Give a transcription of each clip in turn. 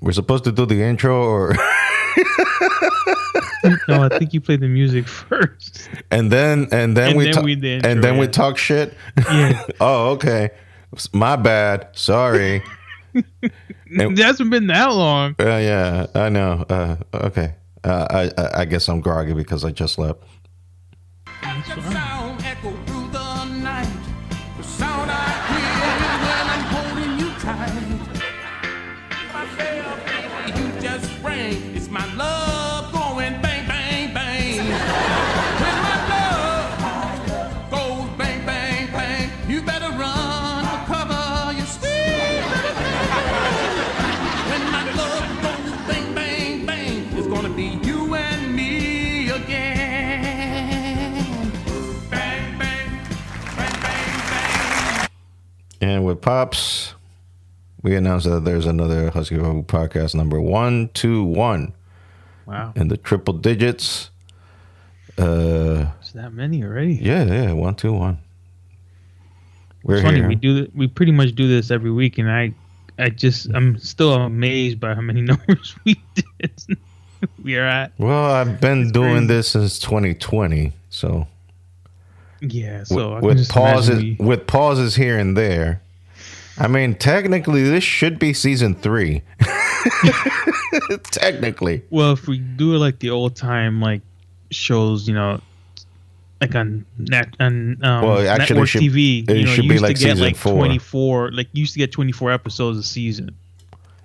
We're supposed to do the intro, or No, I think you play the music first. and then we talk, we the intro, and then we yeah. talk shit. Yeah. Oh, okay. My bad. Sorry. It hasn't been that long. Yeah, I know. Okay. I guess I'm groggy because I just slept. That's fine. Sound echo through the night. The sound I hear when I'm holding you tight. My bell, baby, you just rang. It's my love going bang, bang, bang. When my love goes bang, bang, bang, you better run for cover. You still. When my love goes bang, bang, bang, it's gonna be you and me again. Bang, bang, bang, bang, bang. And with Pops, we announced that there's another Husky Hope podcast number 121 Wow. in the triple digits. It's that many already. Yeah, 121. We're It's funny, here. we pretty much do this every week, and I'm still amazed by how many numbers we did. We are at. Well, I've been It's doing crazy. this since 2020, so Yeah, so I can with just pauses, imagine with pauses here and there. I mean, technically, this should be season 3. Technically, well, if we do it like the old time like shows, like on Well, actually, network should- TV, it should you be used like to get season like 4. 24, like you used to get 24 episodes a season.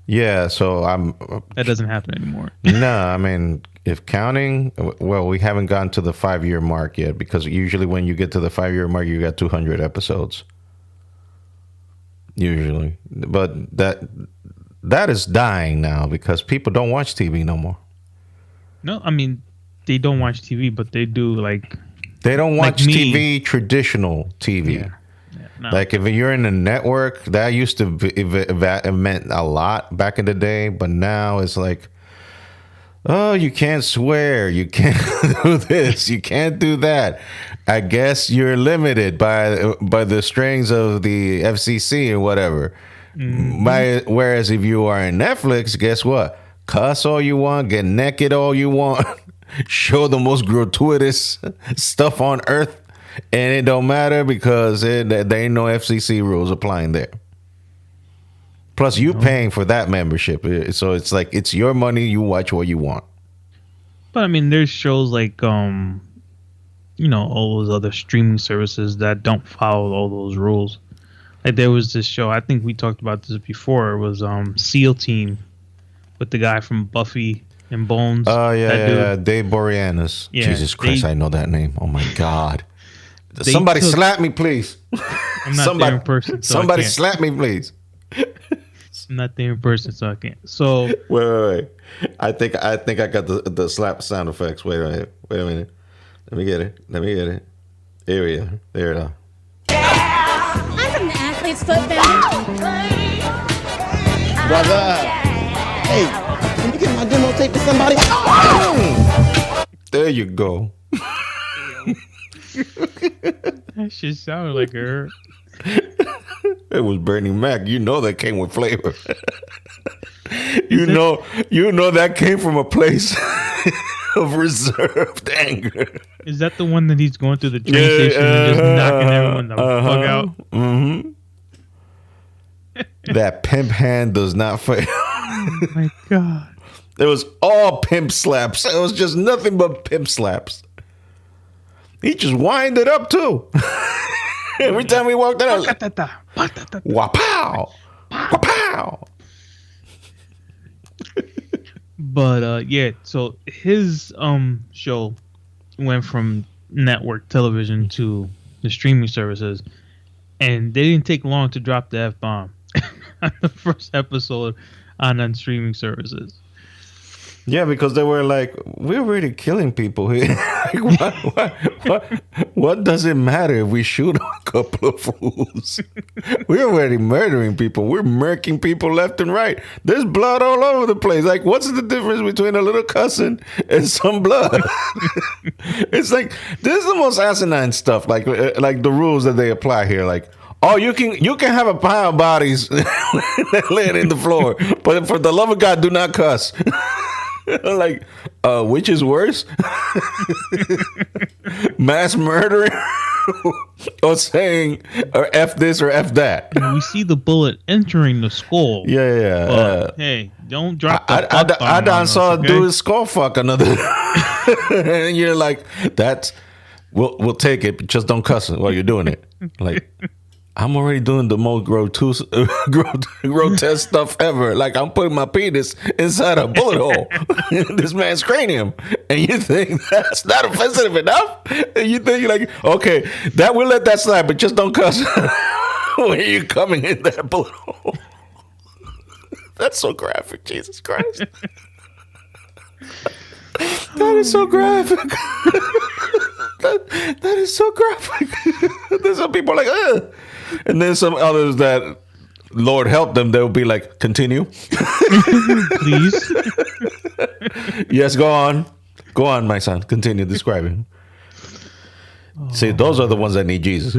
yeah. So I'm That doesn't happen anymore. no. I mean, if counting, well, we haven't gotten to the 5-year mark yet because usually when you get to the 5-year mark, you got 200 episodes. Usually, but that is dying now because people don't watch TV no more. No, I mean they don't watch TV, but they do like They don't Like watch me. TV, traditional TV. no. Like if you're in a network, that used to be, it meant a lot back in the day, but now it's like, oh, you can't swear, you can't do this, you can't do that. I guess you're limited by the strings of the FCC or whatever. Whereas if you are in Netflix, guess what? Cuss all you want, get naked all you want, show the most gratuitous stuff on earth, and it don't matter because there ain't no FCC rules applying there. Plus, you paying for that membership, so it's like it's your money. You watch what you want. But I mean, there's shows like all those other streaming services that don't follow all those rules. Like there was this show, I think we talked about this before. It was SEAL Team with the guy from Buffy and Bones. Oh that dude. yeah, Dave Boreanaz. Yeah, Jesus Christ, they- I know that name. Oh my God. They Somebody took- slap me, please. I'm not there in person, so somebody I can't. slap me, please. I'm not there in person, so I can't. So Wait. I think I got the slap sound effects. Wait a minute. Let me get it. Here we are. There it is. I'm from the Athlete's Foot family. Brother. Hey, can you get my demo tape to somebody? There you go. that shit sounded like her. It was Bernie Mac. You know that came with flavor. you know that came from a place of reserved anger. Is that the one that he's going through the train station and just knocking everyone the fuck out? Mm-hmm. That pimp hand does not fail. Oh my God. It was all pimp slaps. It was just nothing but pimp slaps. He just wind it up too. Every time we walked out, I was like, wapow, wapow. But yeah, so his show went from network television to the streaming services, and they didn't take long to drop the F-bomb on the first episode on streaming services. Yeah, because they were like, we're already killing people here. What does it matter if we shoot a couple of fools? We're already murdering people. We're murking people left and right. There's blood all over the place. Like, what's the difference between a little cussing and some blood? It's like, this is the most asinine stuff. Like the rules that they apply here. Like, Oh, you can have a pile of bodies laying in the floor, but for the love of God, do not cuss. Like, which is worse? Mass murdering or saying or F this or F that? We see the bullet entering the skull. Yeah. But, hey, don't drop the fuck bomb I on done us, saw a okay? dude skull fuck another. And you're like, that's, we'll take it, but just don't cuss while you're doing it. Like, I'm already doing the most grotesque stuff ever. Like, I'm putting my penis inside a bullet hole in this man's cranium. And you think that's not offensive enough? And you think, you're like, okay, that we'll let that slide, but just don't cuss when you're coming in that bullet hole. That's so graphic, Jesus Christ. That is so graphic. that is so graphic. There's some people like, ugh. And then some others that, Lord help them, they'll be like, continue. Please. Yes, go on. Go on, my son. Continue describing. See, those are the ones that need Jesus.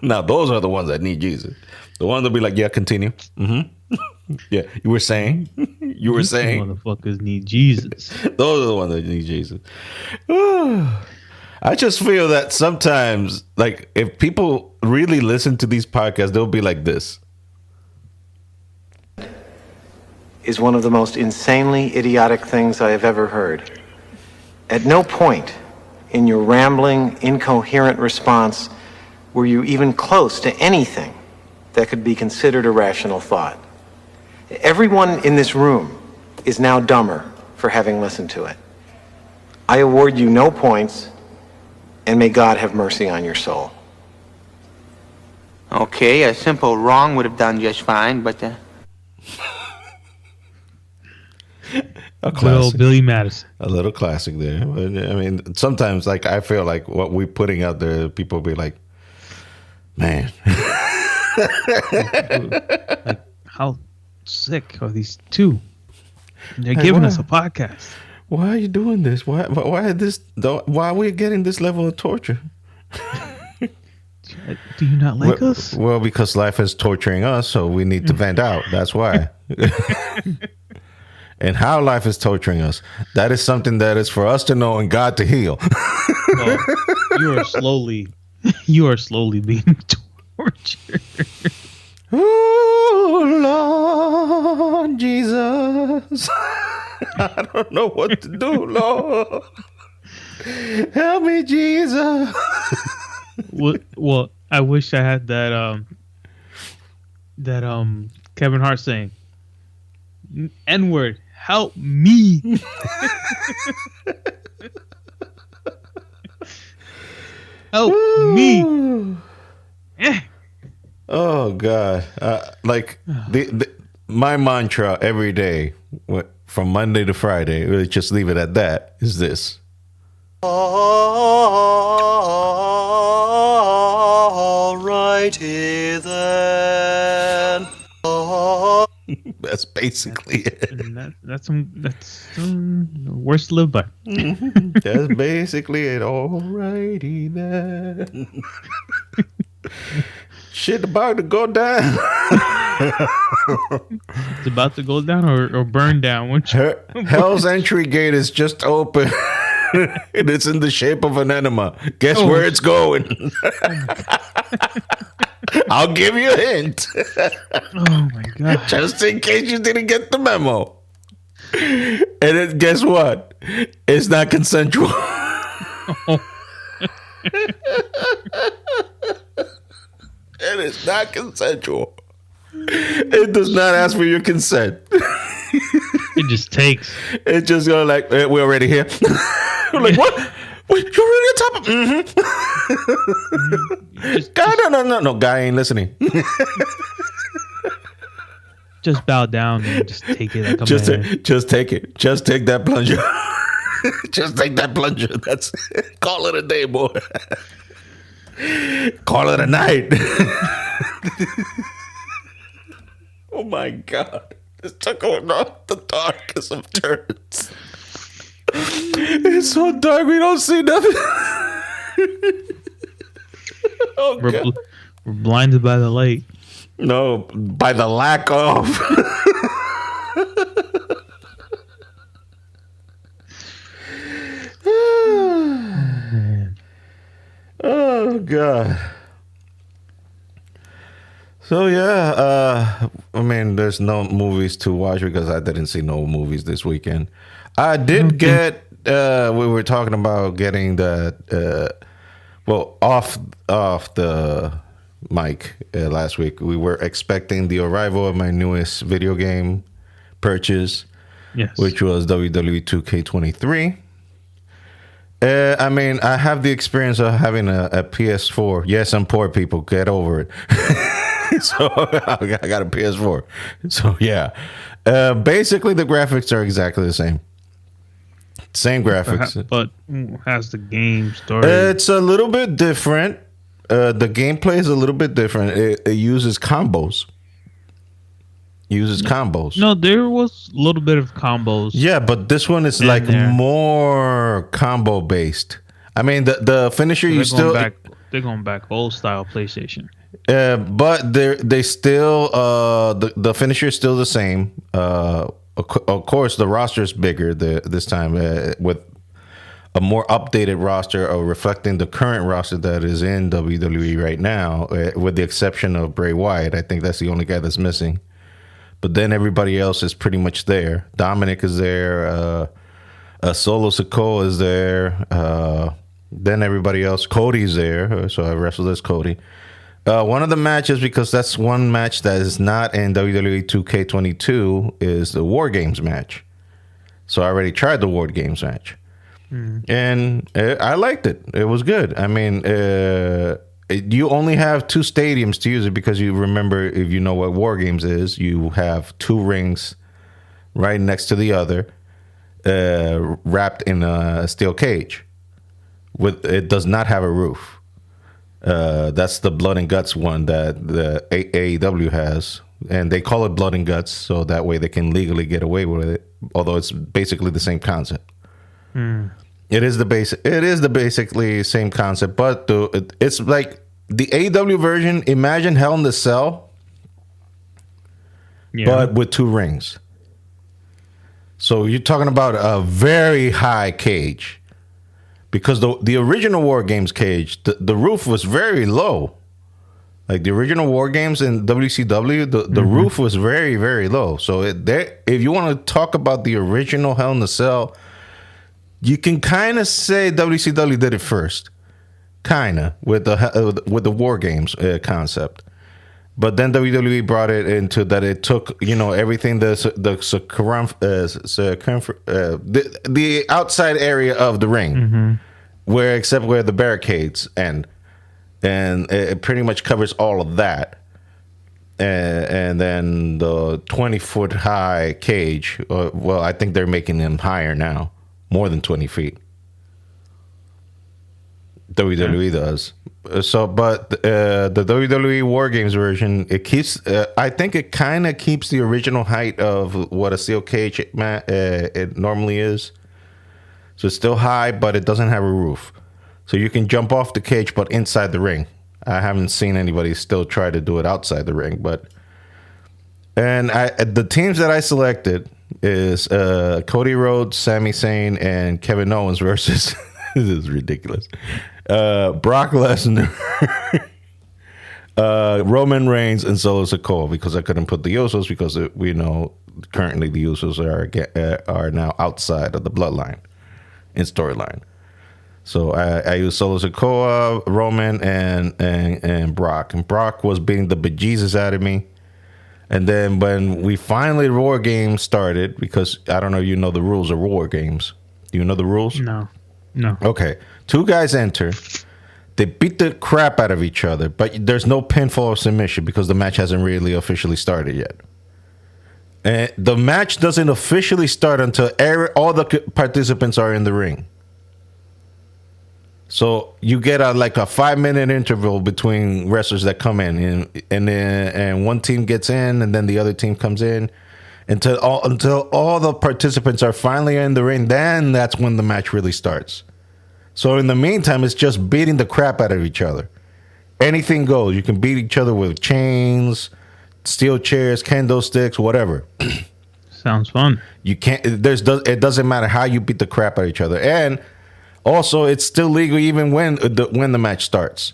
Now, those are the ones that need Jesus. The ones that be like, yeah, continue. Yeah, you were saying. You were saying. Motherfuckers need Jesus. Those are the ones that need Jesus. I just feel that sometimes, like, if people really listen to these podcasts, they'll be like this. Is one of the most insanely idiotic things I have ever heard. At no point in your rambling, incoherent response were you even close to anything that could be considered a rational thought. Everyone in this room is now dumber for having listened to it. I award you no points, and may God have mercy on your soul. Okay, a simple wrong would have done just fine, but A Good old classic. Billy Madison. A little classic there. But, I mean, sometimes, like, I feel like what we're putting out there, people be like, man. Like, how sick are these two? They're giving why? us a podcast. Why are you doing this? Why are we getting this level of torture? Do you not like us? Well, because life is torturing us, so we need to vent out. That's why. And how life is torturing us, that is something that is for us to know and God to heal. Well, you are slowly being tortured. Oh, Lord Jesus. I don't know what to do, Lord. Help me, Jesus. Well, I wish I had that Kevin Hart saying, N-word, help me. Help me. Eh. Oh God! Like my mantra every day, from Monday to Friday, really just leave it at that. Is this? Alrighty then. That's basically it. And that's worst to live by. That's basically it. Alrighty then. Shit about to go down. It's about to go down or burn down. Hell's entry gate is just open. And it's in the shape of an enema. Guess where it's going? I'll give you a hint. Oh my god! Just in case you didn't get the memo. And guess what? It's not consensual. It is not consensual. It does not ask for your consent. It just takes. It just go like, we're already here. We're like, what? Wait, you're already on top of? God, no, guy ain't listening. Just bow down and just take it like a Just man. take it. Just take that plunger. Just take that plunger. That's it. Call it a day, boy. Call it a night. Oh my God. This took on the darkest of turns. It's so dark we don't see nothing. Oh, God. We're blinded by the light. No, by the lack of. Oh God. So yeah, I mean, there's no movies to watch because I didn't see no movies this weekend. I did get. We were talking about getting that. Well, off the mic last week. We were expecting the arrival of my newest video game purchase, Yes. which was WWE 2K23. I mean, I have the experience of having a PS4. Yes, I'm poor, people. Get over it. So I got a PS4. So yeah, basically the graphics are exactly the same. Same graphics, But has the game story? it's a little bit different. The gameplay is a little bit different. It uses combos. No, there was a little bit of combos. Yeah, but this one is In like there. more combo based. I mean, the finisher you still, They're going back old style PlayStation. but they still the finisher is still the same. Of course, the roster is bigger this time with a more updated roster reflecting the current roster that is in WWE right now, with the exception of Bray Wyatt. I think that's the only guy that's missing. But then everybody else is pretty much there. Dominic is there. Solo Sikoa is there. Then everybody else. Cody's there. So I wrestled as Cody. One of the matches, because that's one match that is not in WWE 2K22, is the War Games match. So I already tried the War Games match. And I liked it. It was good. I mean, you only have 2 stadiums to use it because you remember, if you know what War Games is, you have 2 rings right next to the other, wrapped in a steel cage. It does not have a roof. That's the Blood and Guts one that the AEW has, and they call it Blood and Guts so that way they can legally get away with it. Although it's basically the same concept. It is the basically same concept, but it's like the AEW version. Imagine Hell in the Cell, but with 2 rings. So you're talking about a very high cage, because the original War Games cage, the roof was very low. Like the original War Games in WCW, the roof was very, very low. So if you want to talk about the original Hell in the Cell, you can kind of say WCW did it first, kind of with the War Games concept. But then WWE brought it into that. It took everything the outside area of the ring, where the barricades end, and it pretty much covers all of that. And then the 20-foot high cage. Well, I think they're making them higher now, more than 20 feet. WWE does. So, but the WWE War Games version, it keeps. I think it kind of keeps the original height of what a steel cage it normally is. So it's still high, but it doesn't have a roof. So you can jump off the cage, but inside the ring. I haven't seen anybody still try to do it outside the ring, and the teams that I selected is Cody Rhodes, Sami Zayn, and Kevin Owens versus. This is ridiculous. Brock Lesnar, Roman Reigns, and Solo Sikoa, because I couldn't put the Usos because we know currently the Usos are now outside of the bloodline in storyline. So I used Solo Sikoa, Roman, and Brock. And Brock was beating the bejesus out of me. And then when we finally War Games started, because I don't know if you know the rules of War Games. Do you know the rules? No. Okay. 2 guys enter. They beat the crap out of each other, but there's no pinfall or submission because the match hasn't really officially started yet. And the match doesn't officially start until all the participants are in the ring. So you get a 5-minute interval between wrestlers that come in, and one team gets in, and then the other team comes in, until all the participants are finally in the ring. Then that's when the match really starts. So in the meantime, it's just beating the crap out of each other, anything goes. You can beat each other with chains, steel chairs, kendo sticks, whatever. Sounds fun. You can't. It doesn't matter how you beat the crap out of each other, and also it's still legal even when the match starts.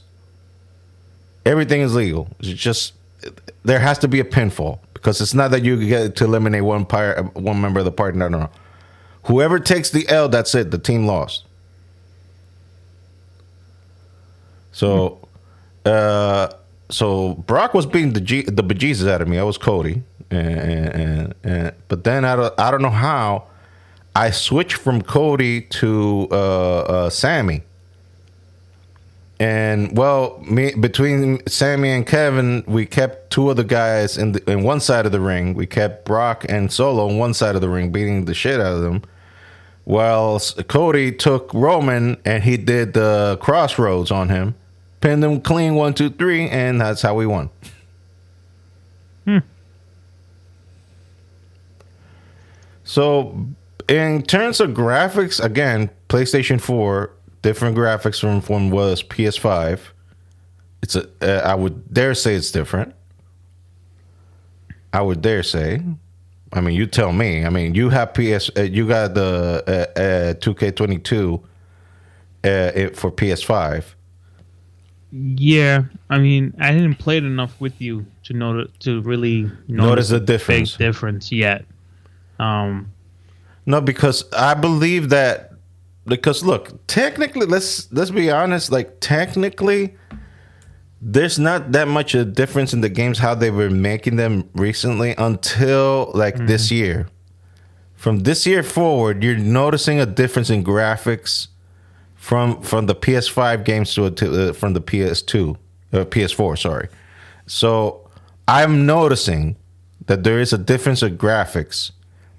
Everything is legal. It's just there has to be a pinfall because it's not that you get to eliminate one member of the party. No. Whoever takes the L, that's it. The team lost. So, so Brock was beating the bejesus out of me. I was Cody, and but then I don't know how I switched from Cody to Sammy. And well, between Sammy and Kevin, we kept two of the guys in one side of the ring. We kept Brock and Solo on one side of the ring, beating the shit out of them. Well, Cody took Roman and he did the crossroads on him, pinned him clean 1, 2, 3, and that's how we won. So, in terms of graphics, again, PlayStation 4, different graphics from was PS5. It's I would dare say it's different. I would dare say. I mean, you tell me. I mean, you have you got the 2K22 for PS5. Yeah, I mean, I didn't play it enough with you to really notice the difference. Big difference yet. No, because I believe that. Because look, technically, let's be honest. Like technically, there's not that much a difference in the games how they were making them recently until like this year. From this year forward, you're noticing a difference in graphics from the PS5 games to from the PS2, PS4. Sorry. So I'm noticing that there is a difference in graphics.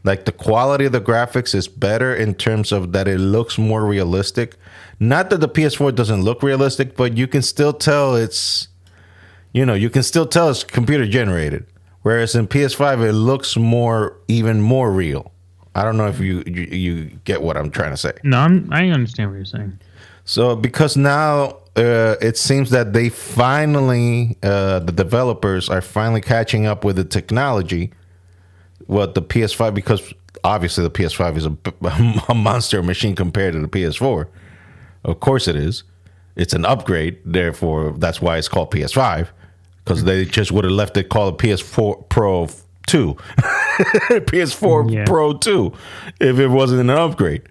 Like the quality of the graphics is better in terms of that it looks more realistic. Not that the PS4 doesn't look realistic, but you can still tell it's, you can still tell it's computer generated. Whereas in PS5, it looks even more real. I don't know if you get what I'm trying to say. No, I understand what you're saying. So because now it seems that they finally, the developers are finally catching up with the technology. What the PS5, because obviously the PS5 is a monster machine compared to the PS4. Of course it is. It's an upgrade, therefore that's why it's called PS5. Because they just would have left it called PS4 Pro 2, PS4 Pro 2, if it wasn't an upgrade.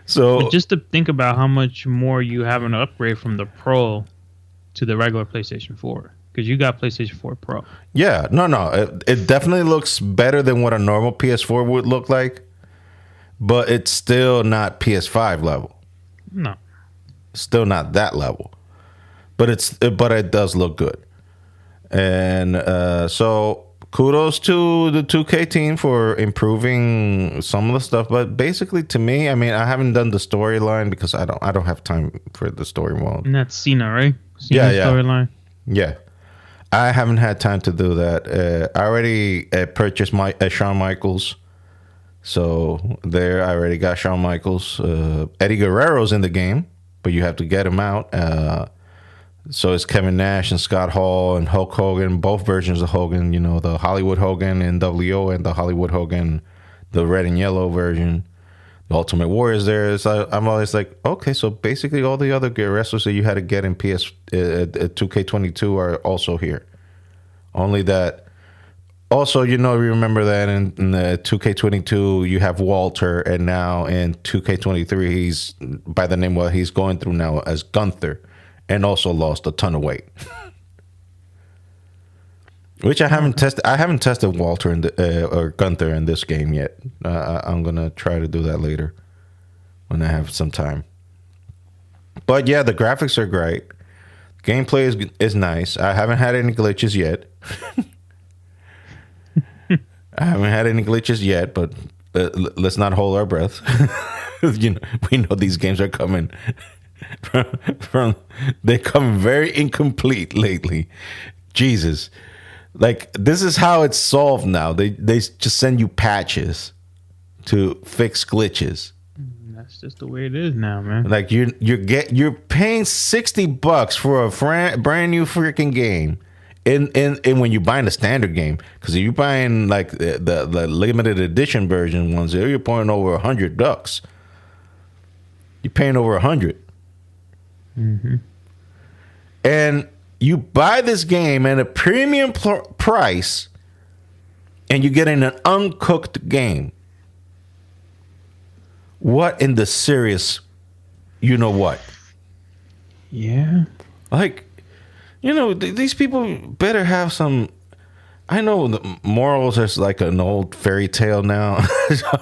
So but just to think about how much more you have an upgrade from the Pro to the regular PlayStation 4. Because you got PlayStation 4 Pro. Yeah, no. It definitely looks better than what a normal PS4 would look like. But it's still not PS5 level. No. Still not that level. But it does look good. And so kudos to the 2K team for improving some of the stuff. But basically, to me, I mean, I haven't done the storyline because I don't have time for the story mode. And that's Cena, right? Cena's storyline. Yeah. I haven't had time to do that. I already purchased Shawn Michaels. So there, I already got Shawn Michaels. Eddie Guerrero's in the game, but you have to get him out. So it's Kevin Nash and Scott Hall and Hulk Hogan, both versions of Hogan, the Hollywood Hogan NWO and the Hollywood Hogan, the red and yellow version. The Ultimate Warrior's there. So I'm always like, okay, so basically all the other wrestlers that you had to get in 2K22 are also here. Only that, also, remember that in the 2K22 you have Walter, and now in 2K23 he's by the name what he's going through now as Gunther, and also lost a ton of weight. Which I haven't tested. I haven't tested Walter or Gunther in this game yet. I'm gonna try to do that later when I have some time. But yeah, the graphics are great. Gameplay is nice. I haven't had any glitches yet. But let's not hold our breath. We know these games are coming they're coming very incomplete lately. Jesus. Like, this is how it's solved now. They just send you patches to fix glitches. That's just the way it is now, man. Like you're paying $60 for a brand new freaking game, and when you're buying the standard game, because if you're buying like the limited edition version ones, you're paying over $100. You're paying over $100, and you buy this game at a premium price, and you're getting an uncooked game. What in the serious, you know what? Yeah. Like, these people better have some. I know the morals is like an old fairy tale now.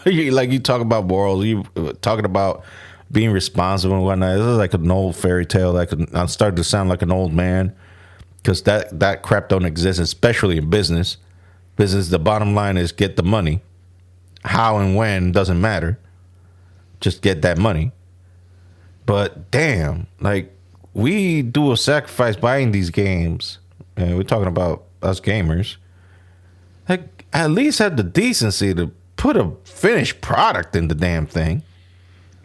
You talk about morals, you talking about being responsible and whatnot. This is like an old fairy tale. I'm starting to sound like an old man because that crap don't exist, especially in business. Business, the bottom line is get the money. How and when doesn't matter. Just get that money. But damn, like we do a sacrifice buying these games, and we're talking about us gamers. Like at least have the decency to put a finished product in the damn thing.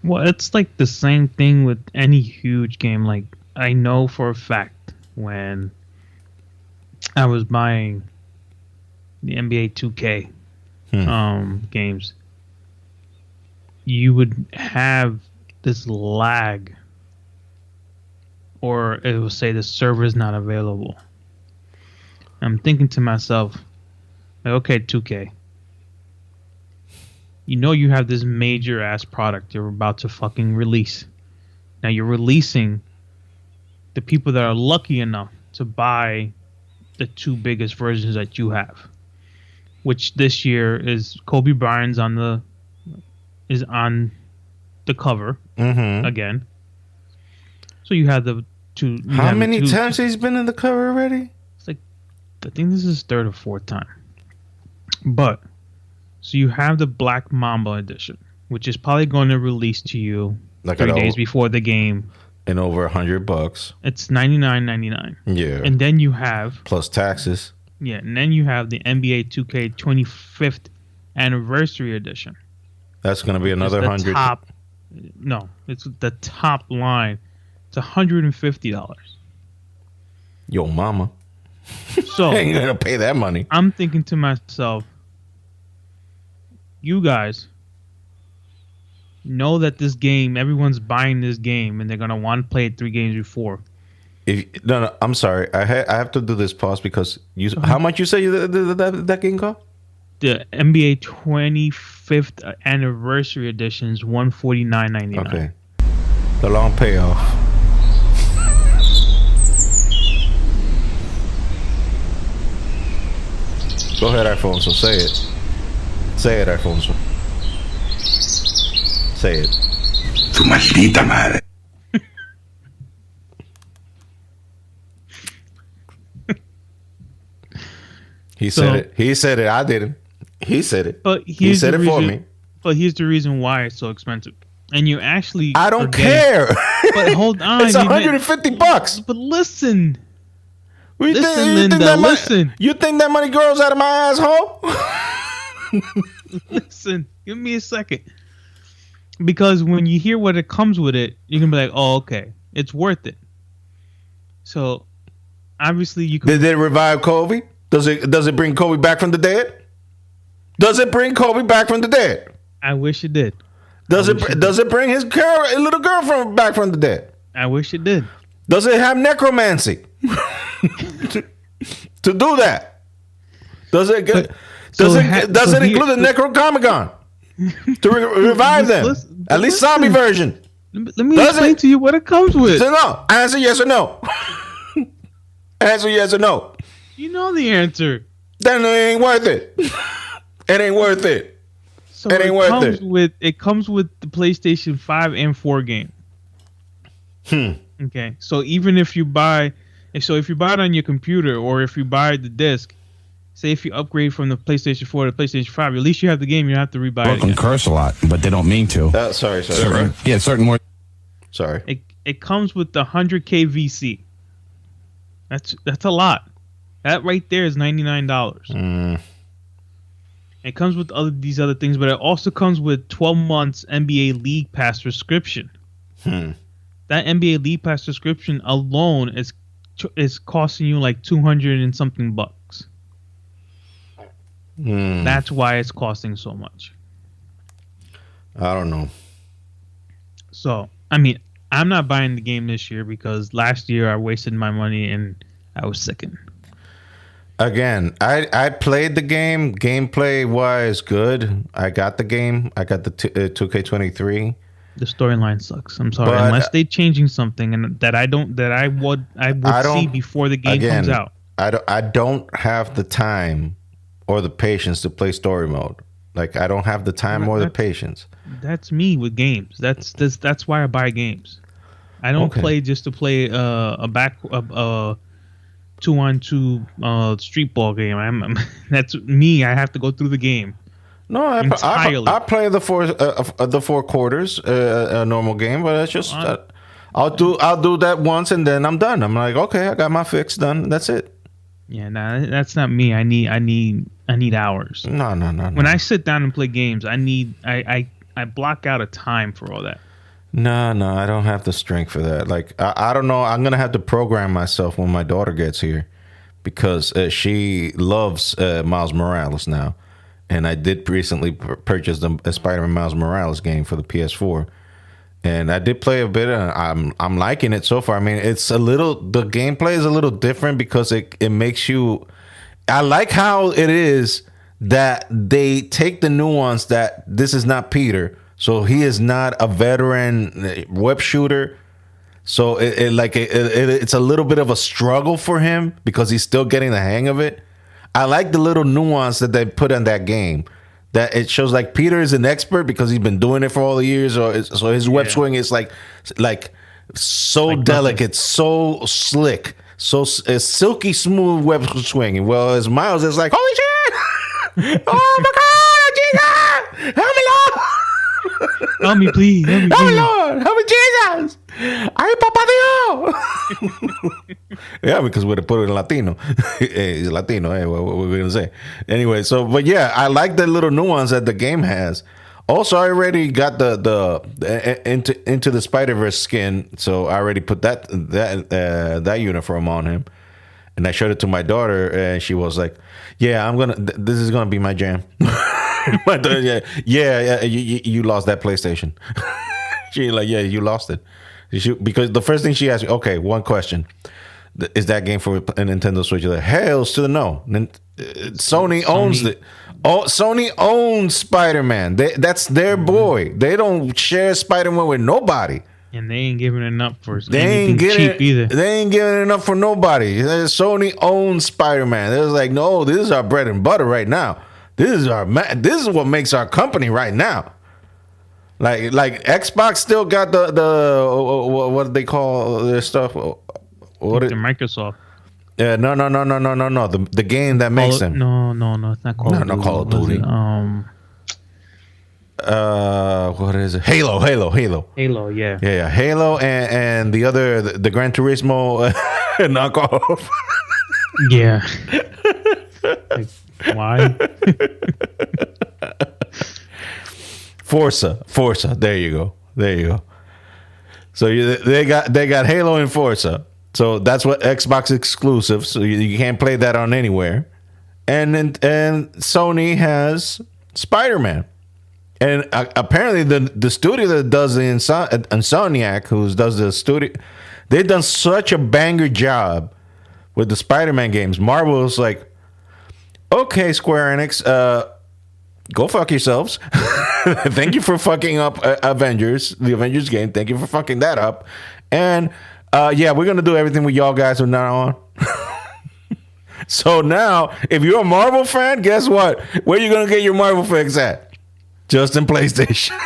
Well, it's like the same thing with any huge game. Like I know for a fact when I was buying the NBA 2K games, you would have this lag, or it will say the server is not available. I'm thinking to myself, okay, 2K, you have this major ass product you're about to fucking release. Now you're releasing the people that are lucky enough to buy the two biggest versions that you have, which this year is Kobe Bryant's on the cover again. So you have the two. How many times he's been in the cover already? It's like, I think this is his third or fourth time. But so you have the Black Mamba edition, which is probably going to release to you like 3 days before the game. And over $100. It's $99.99. Yeah. And then you have plus taxes. Yeah, and then you have the NBA 2K 25th anniversary edition. That's going to be another $100. No, it's the top line. It's $150. Yo, mama. So I ain't going to pay that money. I'm thinking to myself, you guys know that this game, everyone's buying this game, and they're going to want to play it 3 games before. No, I'm sorry. I have to do this pause because how much you say that game cost? The NBA 25th anniversary edition is $149.99. Okay, the long payoff. Go ahead, Alfonso. Say it. Say it, Alfonso. Say it. Tu maldita madre. He said it. He said it. I didn't. He said it. But he said it for me. But here's the reason why it's so expensive. And you actually I don't care. But hold on. It's $150. But listen. Listen, Linda, listen. You think that money grows out of my asshole? Listen. Give me a second. Because when you hear what it comes with it, you can be like, oh, okay. It's worth it. So, obviously you can... Did it revive Kobe? Does it bring Kobe back from the dead? Does it bring Kobe back from the dead? I wish it did. Does it bring his little girl back from the dead? I wish it did. Does it have necromancy to do that? Does it include the Necrocomicon to revive them? At least zombie version. Let me explain to you what it comes with. So no, answer yes or no. Answer yes or no. You know the answer. Then it ain't worth it. It ain't worth it. So it ain't worth it. It comes with the PlayStation 5 and 4 game. Okay. So even if you buy it on your computer or if you buy the disc, say if you upgrade from the PlayStation 4 to the PlayStation 5, at least you have the game. You don't have to rebuy it. Can curse a lot, but they don't mean to. Sorry. Certain more. Sorry. It comes with the 100K VC. That's a lot. That right there is $99. And It comes with these other things, but it also comes with 12 months NBA League Pass subscription. That NBA League Pass subscription alone is costing you like 200 and something bucks. That's why it's costing so much. I don't know. So, I mean, I'm not buying the game this year because last year I wasted my money and I was sickened. Again, I played the game. Gameplay wise, good. I got the game. I got the 2K23. The storyline sucks. I'm sorry, But, unless they're changing something and that I would see before the game comes out. I don't have the time or the patience to play story mode. Like I don't have the time or the patience. That's me with games. That's why I buy games. I don't play just to play a 2-on-2 street ball game. That's me. I have to go through the game. No, I play the four quarters, a normal game, but it's just I'll do that once and then I'm done. I'm like, okay, I got my fix done. That's it. Yeah, nah, that's not me. I need hours. No. When I sit down and play games, I block out a time for all that. No, I don't have the strength for that. Like, I don't know. I'm gonna have to program myself when my daughter gets here, because she loves Miles Morales now, and I did recently purchase a Spider-Man Miles Morales game for the PS4, and I did play a bit, and I'm liking it so far. I mean, the gameplay is a little different because it makes you. I like how it is that they take the nuance that this is not Peter. So he is not a veteran web shooter. So it's a little bit of a struggle for him because he's still getting the hang of it. I like the little nuance that they put in that game. That it shows like Peter is an expert because he's been doing it for all the years. So his web swing is like so like delicate, so slick, so silky smooth web swinging. Well, as Miles is like, holy shit! Oh my God, Jesus! Help me, Lord! Help me, please. Help me, Lord. Help me, Jesus. Ay, Papa Dios. Yeah, because we're put it in Latino. He's Latino. Hey, what we're going to say. Anyway, but yeah, I like the little nuance that the game has. Also, I already got the into the Spider-Verse skin, so I already put that uniform on him. And I showed it to my daughter, and she was like, "Yeah, this is gonna be my jam." My daughter, yeah. You lost that PlayStation. She like, yeah, you lost it. Because the first thing she asked me, okay, one question: is that game for a Nintendo Switch? Like, hells to the no. Sony owns it. Oh, Sony owns Spider-Man. That's their boy. They don't share Spider-Man with nobody. And they ain't giving it up for anything cheap either. They ain't giving it up for nobody. Sony owns Spider-Man. They're like, no, this is our bread and butter right now. This is what makes our company right now. Like Xbox still got the what do they call their stuff? The Microsoft. Yeah, no. The game that makes them. No, it's not Call of Duty. Not Call of Duty. What is it? Halo, yeah. Yeah, Halo and the other, the Gran Turismo knockoff. Yeah. Like, why? Forza. There you go. So they got Halo and Forza. So that's what Xbox exclusive. So you can't play that on anywhere. And Sony has Spider-Man. And apparently the studio that does the Insomniac, who does the studio, they've done such a banger job with the Spider-Man games. Marvel's like, okay, Square Enix, go fuck yourselves. Thank you for fucking up the Avengers game. Thank you for fucking that up. And yeah, we're going to do everything with y'all guys from now on. So now, if you're a Marvel fan, guess what? Where you going to get your Marvel fix at? Just in PlayStation.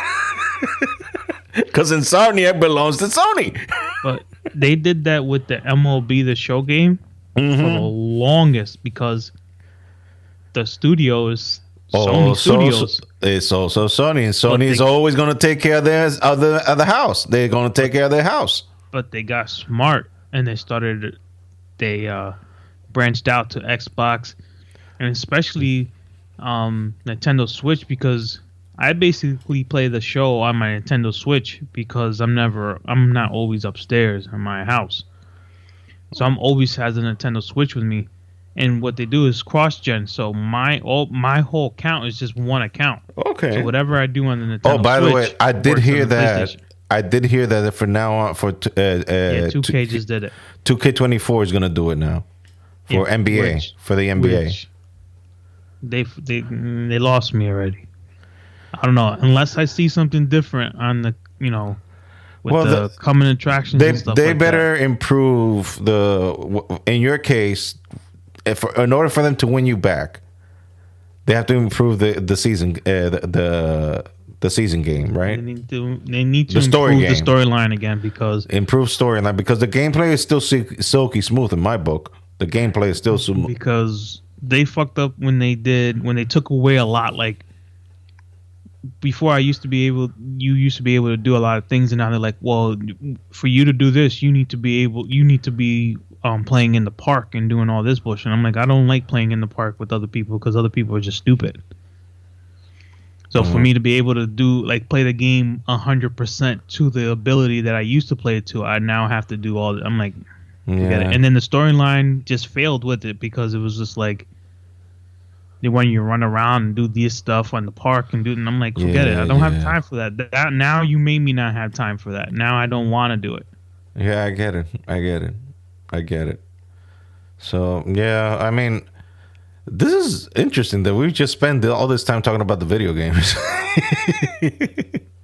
Because Insomniac belongs to Sony. But they did that with the MLB The Show game for the longest because the studio is Sony Studios. It's also Sony. And Sony is always going to take care of the house. They're going to take care of their house. But they got smart and they branched out to Xbox and especially Nintendo Switch because I basically play the show on my Nintendo Switch because I'm not always upstairs in my house. So I'm always has a Nintendo Switch with me. And what they do is cross-gen. So my whole account is just one account. Okay. So whatever I do on the Nintendo Switch. Oh, by the way, I did works on hear the that. PlayStation. I did hear that for now on for 2K just did it. 2K24 is gonna do it now for Yeah, NBA for the NBA. which they lost me already. I don't know unless I see something different on the with Well, the common attractions They and stuff they like better improve in your case, in order for them to win you back, they have to improve the season the season game, that. right? They need to The story improve the game. storyline again because Improve storyline because the gameplay is still silky smooth in my book. The gameplay is still smooth. because they fucked up when they took away a lot. Like before, you used to be able to do a lot of things, and now they're like, well, for you to do this, you need to be playing in the park and doing all this bullshit. And I'm like, I don't like playing in the park with other people because other people are just stupid. So for me to be able to play the game 100% to the ability that I used to play it to, I now have to do all. I'm like, forget it. And then the storyline just failed with it because it was just like they want you to run around and do this stuff on the park and I'm like, forget it. I don't have time for that. Now you made me not have time for that. Now I don't want to do it. Yeah, I get it. So yeah, I mean, this is interesting that we've just spent all this time talking about the video games.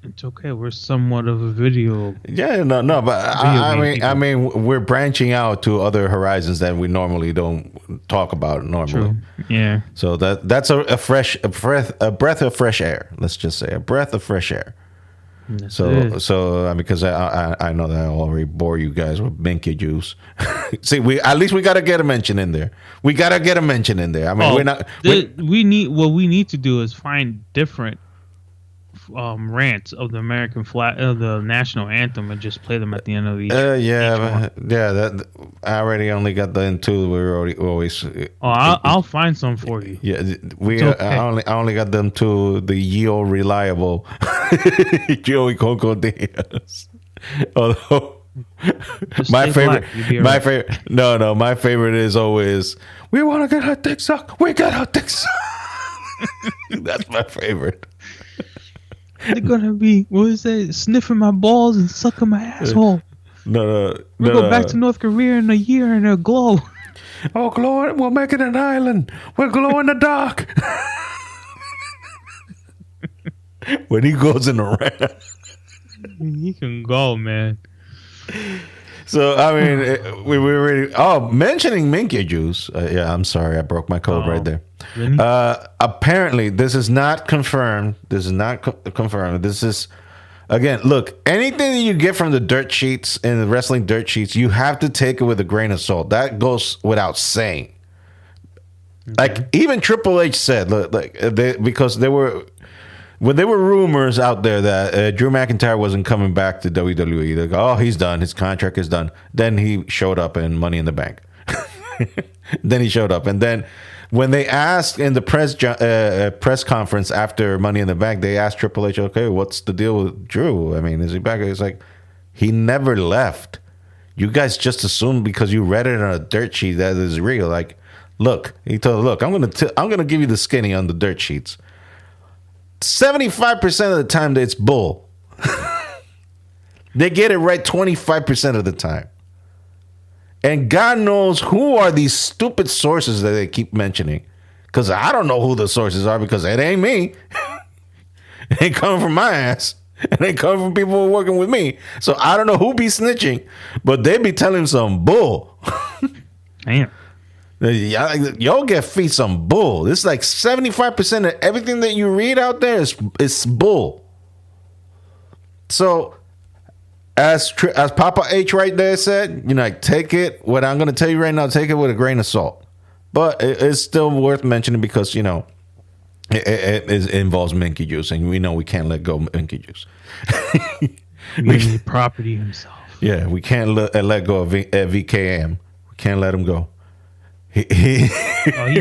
It's okay. We're somewhat of a video. Yeah, no, but I mean, we're branching out to other horizons that we normally don't talk about normally. True. Yeah. So that's a breath of fresh air. Let's just say a breath of fresh air. So because I know that I already bore you guys with Minky juice. See, at least we gotta get a mention in there. I mean, we're not. We need to do is find different rants of the American flag, the national anthem, and just play them at the end of each. That I already only got the two. We're always. I'll find some for you. Yeah, okay. I only got them to the Yo reliable Joey Coco Diaz. Although my favorite is always we want to get our dick sucked. We got our dick sucked. That's my favorite. They're gonna be sniffing my balls and sucking my asshole. We'll go back to North Korea in a year and it'll glow. Oh, glow! We'll make it an island. We'll glow in the dark. When he goes in the rain, he can go, man. So I mean, we were already mentioning Minky juice. Yeah, I'm sorry, I broke my code right there. Really? Apparently, this is not confirmed. This is again. Look, anything that you get from the dirt sheets and the wrestling dirt sheets, you have to take it with a grain of salt. That goes without saying. Okay. Like even Triple H said, because there were rumors out there that Drew McIntyre wasn't coming back to WWE. They go, he's done. His contract is done. Then he showed up in Money in the Bank. And then when they asked in the press conference after Money in the Bank, they asked Triple H, okay, what's the deal with Drew? I mean, is he back? It's like, he never left. You guys just assumed because you read it on a dirt sheet that is real. Like, look, he told, look, I'm gonna give you the skinny on the dirt sheets. 75% of the time, it's bull. They get it right 25% of the time. And God knows who are these stupid sources that they keep mentioning. Because I don't know who the sources are because it ain't me. It ain't coming from my ass. It ain't coming from people who are working with me. So I don't know who be snitching, but they be telling some bull. Damn. Y'all get feed some bull. It's like 75% of everything that you read out there is bull. So as Papa H right there said, take it. What I'm going to tell you right now, take it with a grain of salt. But it's still worth mentioning because it involves Minky juice, and we know we can't let go of Minky juice. Minky property himself. Yeah, we can't let go of VKM. We can't let him go. He Oh,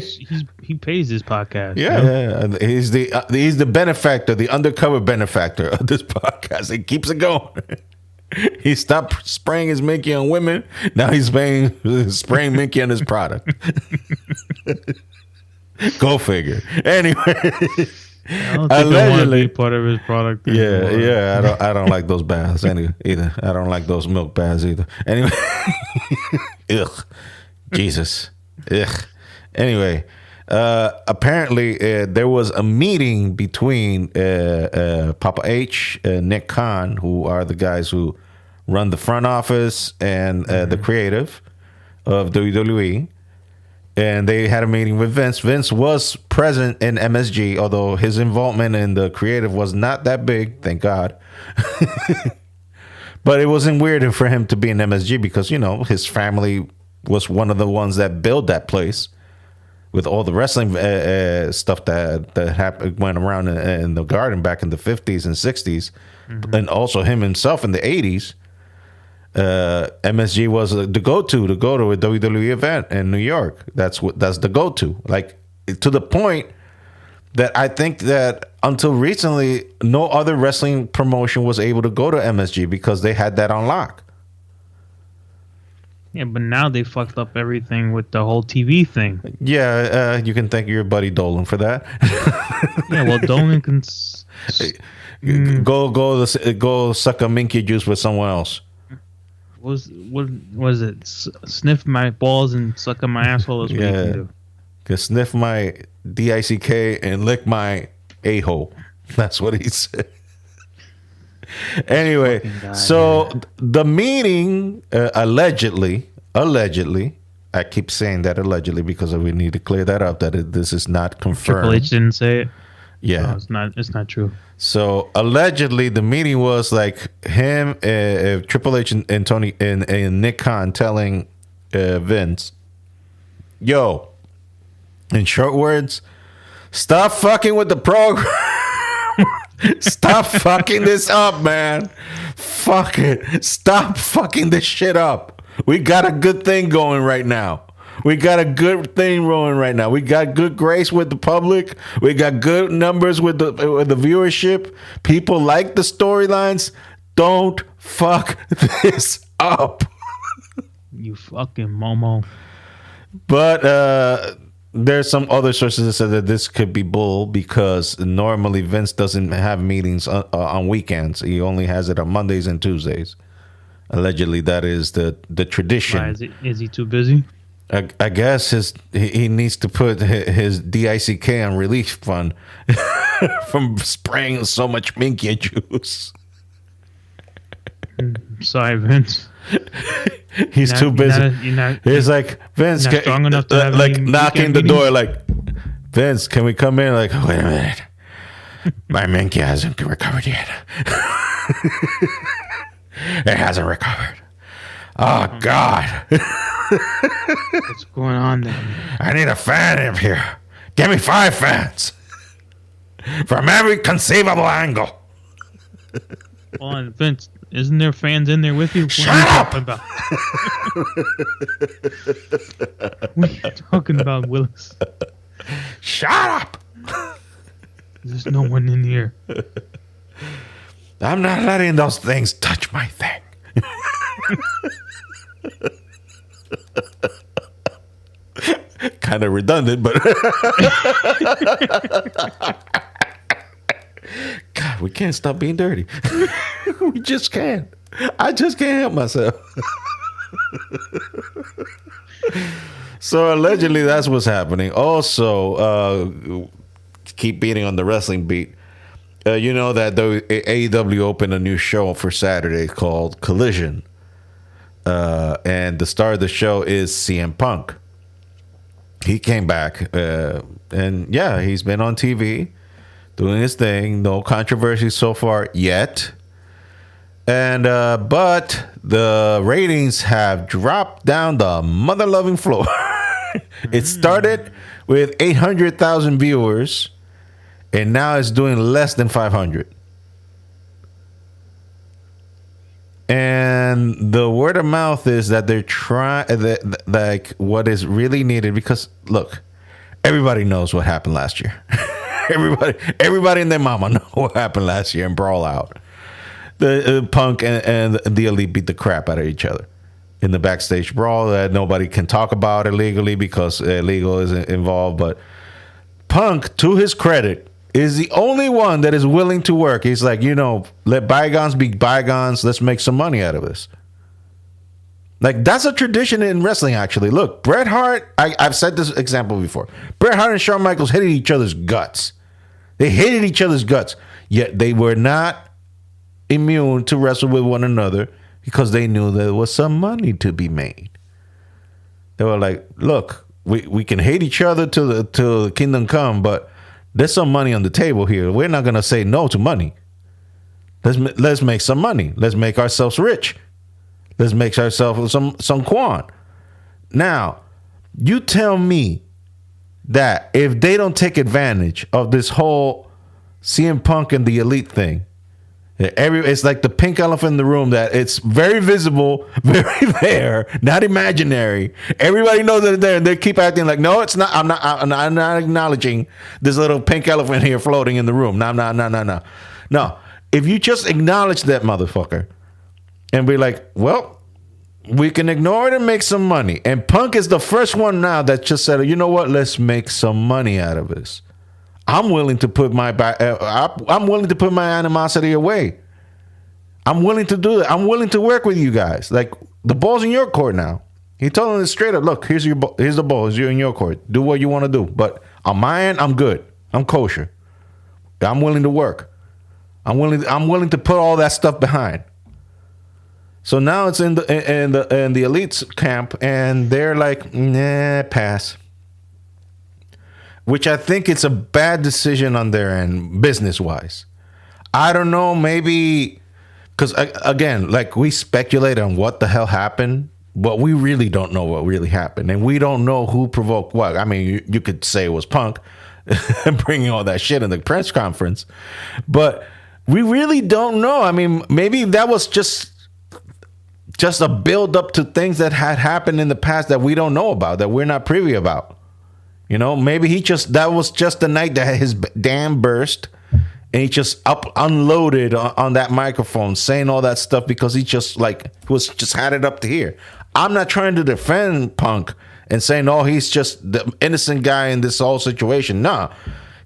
he pays his podcast. Yeah, you know? yeah. He's the benefactor, the undercover benefactor of this podcast. He keeps it going. He stopped spraying his Minky on women. Now he's spraying Minky on his product. Go figure. Anyway, I don't think I want to allegedly, be part of his product. yeah, anymore. yeah. I don't like those baths either. I don't like those milk baths either. Anyway, ugh, Jesus, ugh. Anyway, apparently there was a meeting between Papa H, Nick Khan, who are the guys who run the front office and the creative of WWE. And they had a meeting with Vince. Vince was present in MSG, although his involvement in the creative was not that big, thank God. But it wasn't weird for him to be in MSG because, you know, his family was one of the ones that built that place with all the wrestling stuff that went around in the Garden back in the 50s and 60s. Mm-hmm. And also him himself in the 80s. MSG was the go-to a WWE event in New York. That's the go-to. Like, to the point that I think that until recently, no other wrestling promotion was able to go to MSG because they had that on lock. Yeah, but now they fucked up everything with the whole TV thing. Yeah, you can thank your buddy Dolan for that. Yeah, well, Dolan can go suck a Minky juice with someone else. What was it? Sniff my balls and suck on my asshole is what you can do. Can sniff my DICK and lick my a-hole. That's what he said. Anyway, so the meeting allegedly, I keep saying that allegedly because we need to clear that up that this is not confirmed. Triple H didn't say it. Yeah, no, it's not true. So allegedly, the meeting was like him, Triple H, and Tony and Nick Khan telling Vince, "Yo, in short words, stop fucking with the program. Stop fucking this up, man. Fuck it. Stop fucking this shit up. We got a good thing going right now." We got a good thing rolling right now. We got good grace with the public. We got good numbers with the viewership. People like the storylines. Don't fuck this up. You fucking Momo. But there's some other sources that said that this could be bull because normally Vince doesn't have meetings on weekends. He only has it on Mondays and Tuesdays. Allegedly, that is the tradition. Why, is he too busy? I guess he needs to put his DICK on relief fund from spraying so much Minky juice. Sorry, Vince. He's too busy. He's like, Vince, strong enough to have like any knocking the meetings? door, like, Vince, can we come in? Like, wait a minute, my Minky hasn't recovered yet. It hasn't recovered. Oh God. What's going on there? I need a fan in here. Give me 5 fans. From every conceivable angle. Hold on, Vince, isn't there fans in there with you? Shut up! About? What are you talking about, Willis? Shut up! There's no one in here. I'm not letting those things touch my thing. Kind of redundant, but God, we can't stop being dirty. We just can't. I just can't help myself. So allegedly, that's what's happening. Also, keep beating on the wrestling beat. You know that the AEW opened a new show for Saturday called Collision. And the star of the show is CM Punk. He came back, and yeah, he's been on TV doing his thing. No controversy so far yet. And but the ratings have dropped down the mother-loving floor. It started with 800,000 viewers, and now it's doing less than 500. And the word of mouth is that they're trying, like, what is really needed, because look, everybody knows what happened last year. everybody and their mama know what happened last year in Brawl Out. The Punk and the Elite beat the crap out of each other in the backstage brawl that nobody can talk about illegally because illegal isn't involved. But Punk, to his credit, is the only one that is willing to work. He's like, let bygones be bygones. Let's make some money out of this. Like, that's a tradition in wrestling, actually. Look, Bret Hart, I've said this example before. Bret Hart and Shawn Michaels hated each other's guts. They hated each other's guts, yet they were not immune to wrestle with one another because they knew there was some money to be made. They were like, look, we can hate each other till the kingdom come, but there's some money on the table here. We're not going to say no to money. Let's make some money. Let's make ourselves rich. Let's make ourselves some quan. Now, you tell me that if they don't take advantage of this whole CM Punk and the Elite thing, it's like the pink elephant in the room that it's very visible, very there, not imaginary. Everybody knows that it's there, and they keep acting like, no, it's not. I'm not acknowledging this little pink elephant here floating in the room. No. No, if you just acknowledge that motherfucker and be like, well, we can ignore it and make some money. And Punk is the first one now that just said, you know what? Let's make some money out of this. I'm willing to put my animosity away. I'm willing to do it. I'm willing to work with you guys. Like, the ball's in your court now. He told him straight up, look, here's the ball. It's in your court. Do what you want to do. But on my end, I'm good. I'm kosher. I'm willing to work. I'm willing to put all that stuff behind. So now it's in the Elite's camp, and they're like, nah, pass. Which I think it's a bad decision on their end, business-wise. I don't know, maybe, because, again, like, we speculate on what the hell happened, but we really don't know what really happened. And we don't know who provoked what. I mean, you could say it was Punk bringing all that shit in the press conference, but we really don't know. I mean, maybe that was just a build-up to things that had happened in the past that we don't know about, that we're not privy about. Maybe that was just the night that his dam burst, and he just unloaded on that microphone saying all that stuff because he just had it up to here. I'm not trying to defend Punk and saying, oh, he's just the innocent guy in this whole situation. No,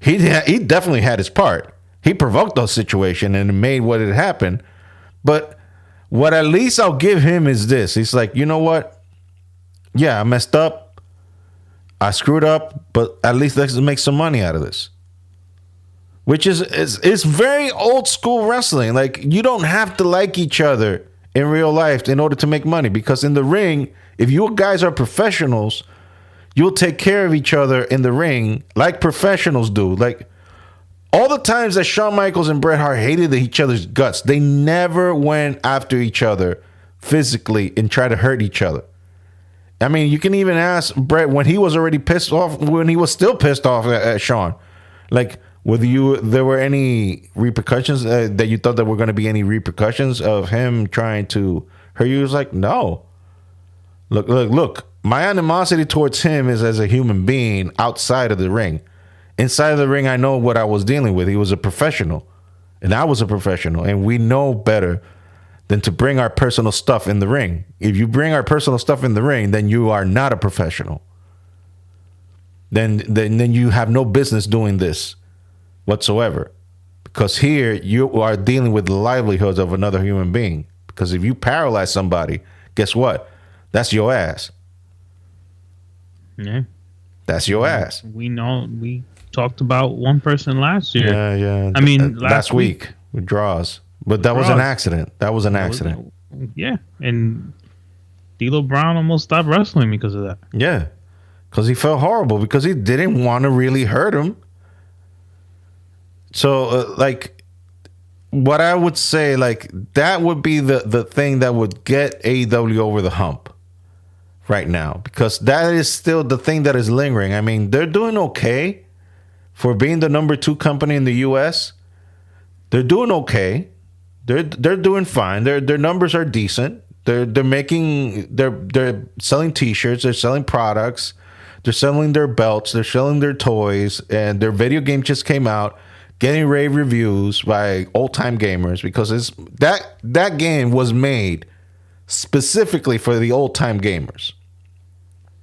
he definitely had his part. He provoked those situation and made what had happened. But what at least I'll give him is this. He's like, you know what? Yeah, I messed up. I screwed up, but at least let's make some money out of this. Which is very old school wrestling. Like, you don't have to like each other in real life in order to make money, because in the ring, if you guys are professionals, you'll take care of each other in the ring like professionals do. Like, all the times that Shawn Michaels and Bret Hart hated each other's guts, they never went after each other physically and tried to hurt each other. I mean, you can even ask Bret when he was already pissed off, when he was still pissed off at Shawn. Like, there were any repercussions that you thought there were going to be any repercussions of him trying to hurt you? He was like, no. Look. My animosity towards him is as a human being outside of the ring. Inside of the ring, I know what I was dealing with. He was a professional, and I was a professional, and we know better than to bring our personal stuff in the ring. If you bring our personal stuff in the ring, then you are not a professional. Then you have no business doing this whatsoever. Because here you are dealing with the livelihoods of another human being. Because if you paralyze somebody, guess what? That's your ass. Yeah. That's your ass. We know, we talked about one person last year. Yeah. I mean, last week with draws. But that was an accident. Yeah. And D'Lo Brown almost stopped wrestling because of that. Yeah. Because he felt horrible, because he didn't want to really hurt him. So, what I would say, that would be the thing that would get AEW over the hump right now. Because that is still the thing that is lingering. I mean, they're doing okay for being the number 2 company in the U.S. They're doing okay. They're doing fine. Their numbers are decent. They're selling T-shirts. They're selling products. They're selling their belts. They're selling their toys. And their video game just came out, getting rave reviews by old-time gamers because that game was made specifically for the old-time gamers.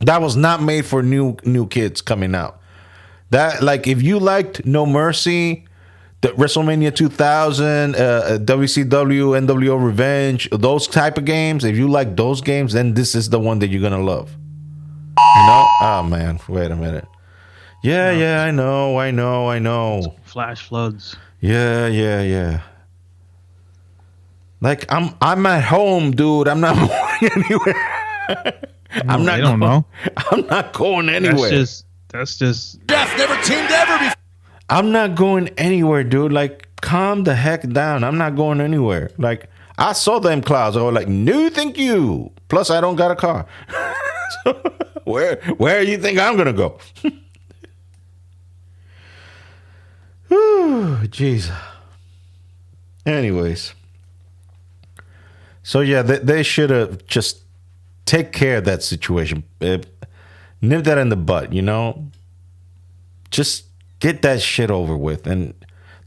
That was not made for new kids coming out. That, like, if you liked No Mercy, the WrestleMania 2000, WCW, NWO Revenge, those type of games, if you like those games, then this is the one that you're gonna love. You know? Oh man, wait a minute. Yeah, I know. Flash floods. Yeah. Like I'm at home, dude. I'm not going anywhere. I'm not going anywhere. That's just Jeff never teamed ever before. I'm not going anywhere, dude. Like, calm the heck down. I'm not going anywhere. Like, I saw them clouds. I was like, no, thank you. Plus, I don't got a car. So, where do you think I'm gonna go? Whew, jeez. Anyways, so yeah, they should have just take care of that situation. Nip that in the butt, you know. Just get that shit over with. And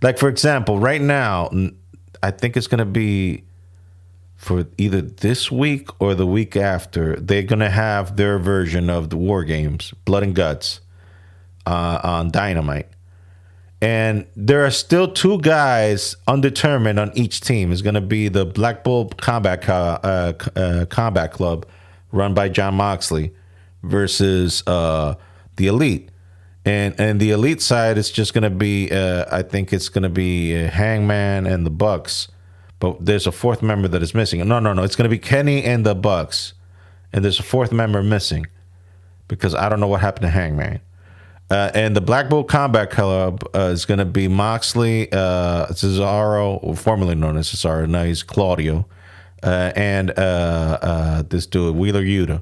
like, for example, right now, I think it's gonna be for either this week or the week after. They're gonna have their version of the War Games, Blood and Guts, on Dynamite. And there are still two guys undetermined on each team. It's going to be the Black Bull Combat Club, run by Jon Moxley, versus the Elite. And the Elite side is just going to be, I think it's going to be Hangman and the Bucks. But there's a fourth member that is missing. No. It's going to be Kenny and the Bucks. And there's a fourth member missing because I don't know what happened to Hangman. And the Black Bull Combat Club is going to be Moxley, Cesaro, formerly known as Cesaro, now he's Claudio, and this dude, Wheeler Yuta.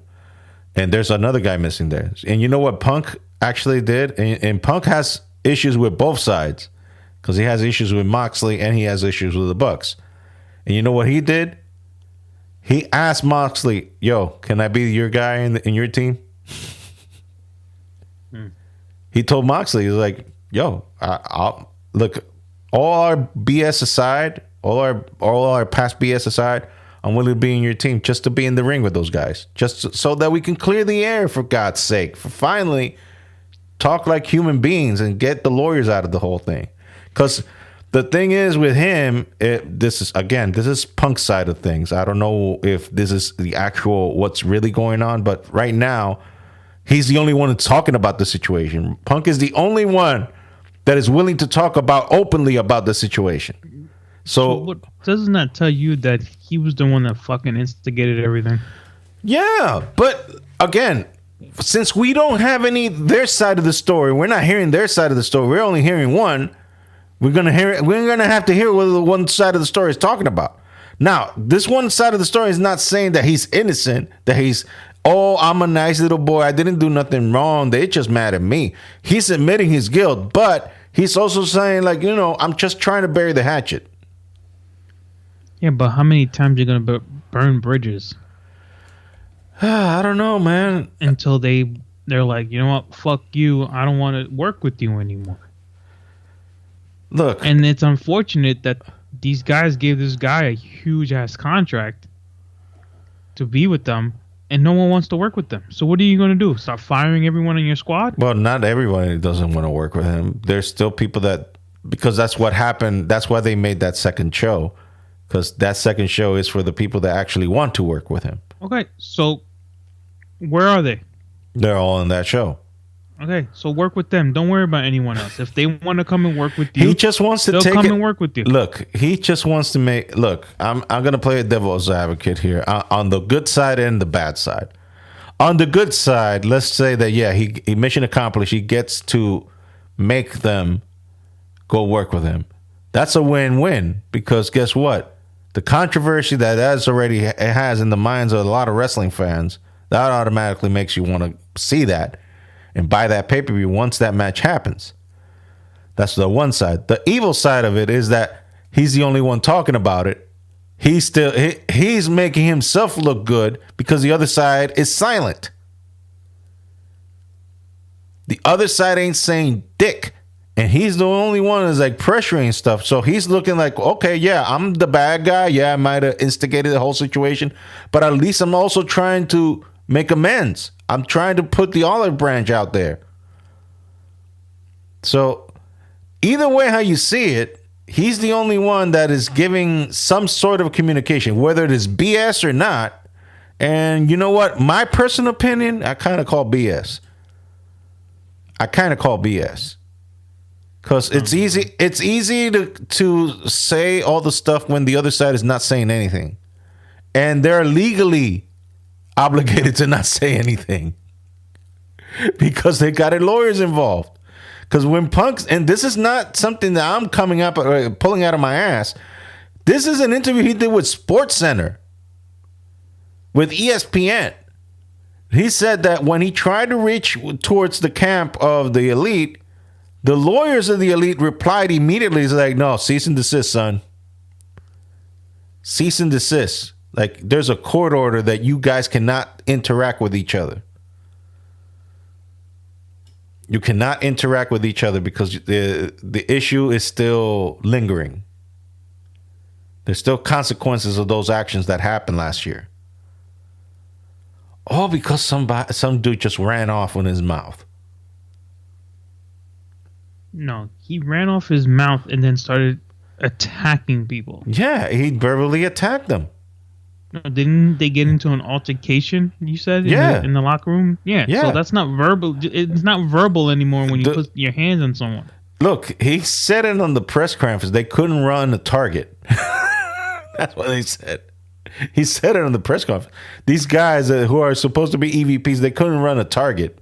And there's another guy missing there. And you know what Punk actually did? And Punk has issues with both sides because he has issues with Moxley and he has issues with the Bucks. And you know what he did? He asked Moxley, yo, can I be your guy in your team? He told Moxley, he was like, yo, I'll look, all our BS aside, all our past BS aside, I'm willing to be in your team just to be in the ring with those guys, just so that we can clear the air, for God's sake, for finally talk like human beings and get the lawyers out of the whole thing. Because the thing is with him, this is Punk's side of things. I don't know if this is the actual what's really going on, but right now, he's the only one that's talking about the situation. Punk is the only one that is willing to talk openly about the situation. So what, doesn't that tell you that he was the one that fucking instigated everything? Yeah, but again, since we don't have their side of the story, we're not hearing their side of the story. We're only hearing one. We're gonna have to hear what the one side of the story is talking about. Now, this one side of the story is not saying that he's innocent, that he's, oh, I'm a nice little boy, I didn't do nothing wrong, they just mad at me. He's admitting his guilt, but he's also saying, like, you know, I'm just trying to bury the hatchet. Yeah, but how many times are you gonna burn bridges? I don't know, man. Until they're like, you know what, fuck you, I don't want to work with you anymore. Look, and it's unfortunate that these guys gave this guy a huge ass contract to be with them, and no one wants to work with them. So what are you going to do? Start firing everyone in your squad? Well, not everyone doesn't want to work with him. There's still people that, because that's what happened. That's why they made that second show, because that second show is for the people that actually want to work with him. Okay, so where are they? They're all in that show. Okay, so work with them. Don't worry about anyone else. If they want to come and work with you, he just wants to come and work with you. Look, he just wants to make. Look, I'm gonna play a devil's advocate here on the good side and the bad side. On the good side, let's say that he mission accomplished. He gets to make them go work with him. That's a win-win, because guess what? The controversy that already has in the minds of a lot of wrestling fans, that automatically makes you want to see that and buy that pay-per-view once that match happens. That's the one side. The evil side of it is that he's the only one talking about it. He's making himself look good because the other side is silent. The other side ain't saying dick. And he's the only one that's like pressuring stuff. So he's looking like, okay, yeah, I'm the bad guy. Yeah, I might have instigated the whole situation. But at least I'm also trying to make amends. I'm trying to put the olive branch out there. So either way how you see it, he's the only one that is giving some sort of communication, whether it is BS or not. And you know what? My personal opinion, I kind of call BS. Because it's easy to say all the stuff when the other side is not saying anything. And they're legally obligated to not say anything. Because they got lawyers involved. Because when punks, and this is not something that I'm coming up or pulling out of my ass. This is an interview he did with SportsCenter, with ESPN. He said that when he tried to reach towards the camp of the elite, the lawyers of the elite replied immediately. He's like, no, cease and desist, son. Cease and desist. Like, there's a court order that you guys cannot interact with each other. You cannot interact with each other because the issue is still lingering. There's still consequences of those actions that happened last year. All because some dude just ran off with his mouth. No, he ran off his mouth and then started attacking people. Yeah, he verbally attacked them. No, didn't they get into an altercation? You said, in the locker room. Yeah. So that's not verbal. It's not verbal anymore when you put your hands on someone. Look, he said it on the press conference. They couldn't run a target. That's what they said. He said it on the press conference. These guys who are supposed to be EVPs, they couldn't run a target.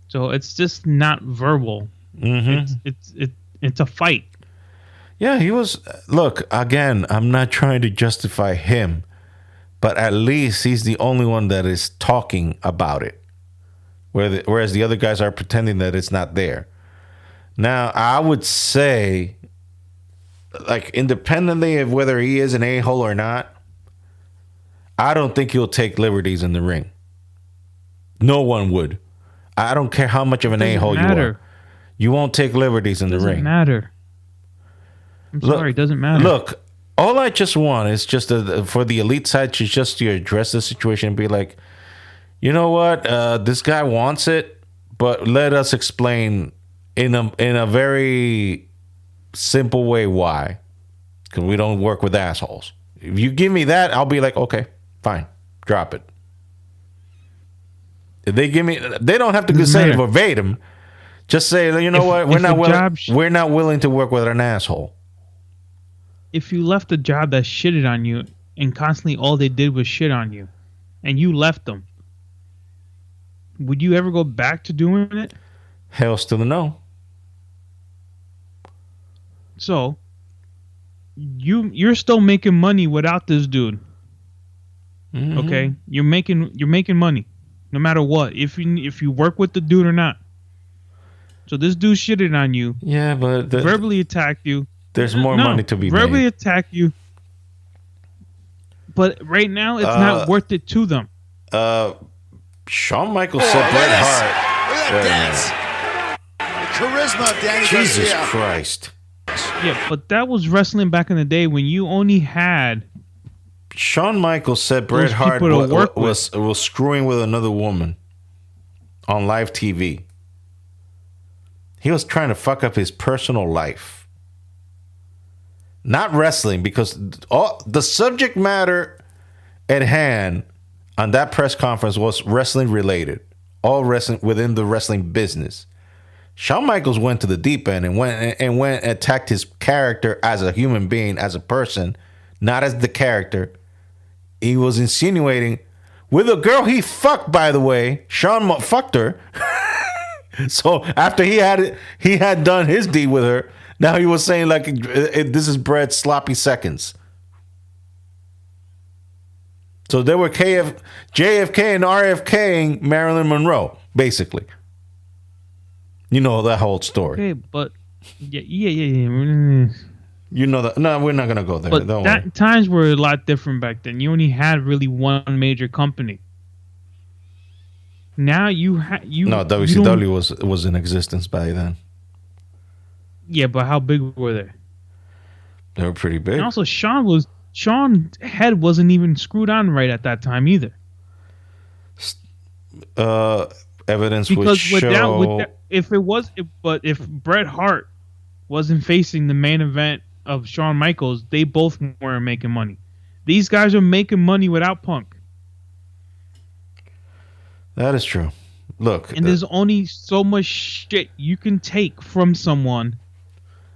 So it's just not verbal. Mm-hmm. It's a fight. Yeah, he was. Look, again, I'm not trying to justify him, but at least he's the only one that is talking about it, whereas the other guys are pretending that it's not there. Now, I would say, like, independently of whether he is an a-hole or not, I don't think he'll take liberties in the ring. No one would. I don't care how much of an a-hole you are. You won't take liberties in the ring. Doesn't matter. I'm sorry, it doesn't matter. Look, all I just want is just for the elite side to address the situation and be like, you know what, this guy wants it, but let us explain in a very simple way why. Because we don't work with assholes. If you give me that, I'll be like, okay, fine, drop it. If they give me, they don't have to say it verbatim. Just say, you know what, we're not willing to work with an asshole. If you left a job that shitted on you and constantly all they did was shit on you, and you left them, would you ever go back to doing it? Hell's to the no. So you're still making money without this dude. Mm-hmm. Okay, you're making money no matter what, if you work with the dude or not. So this dude shitted on you. Yeah, but verbally attacked you. There's more money to be verbally made. Attack you. But right now, it's not worth it to them. Shawn Michaels said Bret Hart. Look at that dance. The charisma of Danny Jesus Garcia. Christ. Yeah, but that was wrestling back in the day when you only had... Shawn Michaels said Bret Hart was screwing with another woman on live TV. He was trying to fuck up his personal life. Not wrestling, because all the subject matter at hand on that press conference was wrestling related. All wrestling within the wrestling business. Shawn Michaels went to the deep end and went and attacked his character as a human being, as a person, not as the character. He was insinuating with a girl he fucked, by the way. Shawn fucked her. So after he had done his deed with her, now he was saying like this is Bret's sloppy seconds. So there were JFK and RFK Marilyn Monroe, basically. You know that whole story. Okay, but yeah. You know that. No, we're not gonna go there. But times were a lot different back then. You only had really one major company. Now you No, you don't- WCW was in existence by then. Yeah, but how big were they? They were pretty big. And also, Sean's head wasn't even screwed on right at that time either. Evidence would Because show. if Bret Hart wasn't facing the main event of Shawn Michaels, they both weren't making money. These guys are making money without Punk, That is true. Look, and there's only so much shit you can take from someone